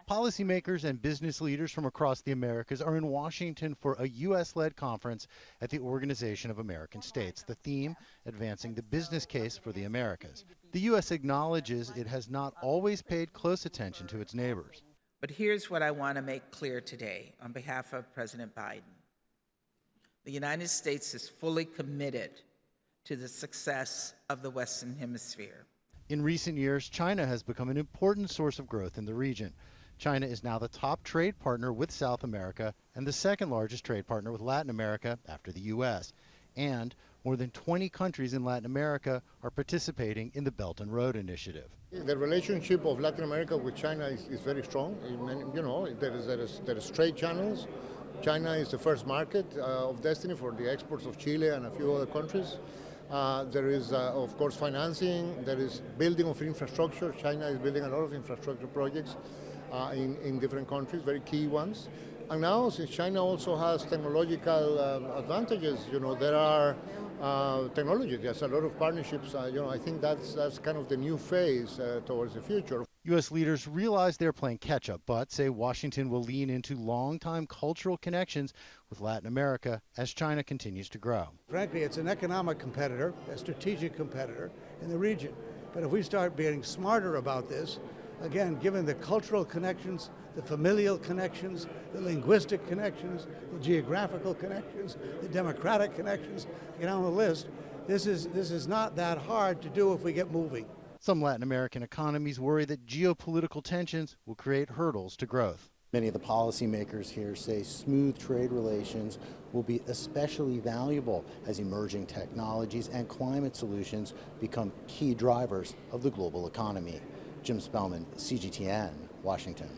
Policymakers and business leaders from across the Americas are in Washington for a U.S.-led conference at the Organization of American States. The theme, advancing the business case for the Americas. The U.S. acknowledges it has not always paid close attention to its neighbors. But here's what I want to make clear today on behalf of President Biden. The United States is fully committed to the success of the Western Hemisphere. In recent years, China has become an important source of growth in the region. China is now the top trade partner with South America and the second largest trade partner with Latin America after the U.S. And more than 20 countries in Latin America are participating in the Belt and Road Initiative. The relationship of Latin America with China is very strong. You know, there is trade channels. China is the first market of destiny for the exports of Chile and a few other countries. There is, of course, financing. There is building of infrastructure. China is building a lot of infrastructure projects in different countries, very key ones. And now, since China also has technological advantages, you know, there are technology. There's a lot of partnerships. You know, I think that's kind of the new phase towards the future. U.S. leaders realize they're playing catch-up, but say Washington will lean into long-time cultural connections with Latin America as China continues to grow. Frankly, it's an economic competitor, a strategic competitor in the region. But if we start being smarter about this, again, given the cultural connections, the familial connections, the linguistic connections, the geographical connections, the democratic connections, get on the list, this is not that hard to do if we get moving. Some Latin American economies worry that geopolitical tensions will create hurdles to growth. Many of the policymakers here say smooth trade relations will be especially valuable as emerging technologies and climate solutions become key drivers of the global economy. Jim Spellman, CGTN, Washington.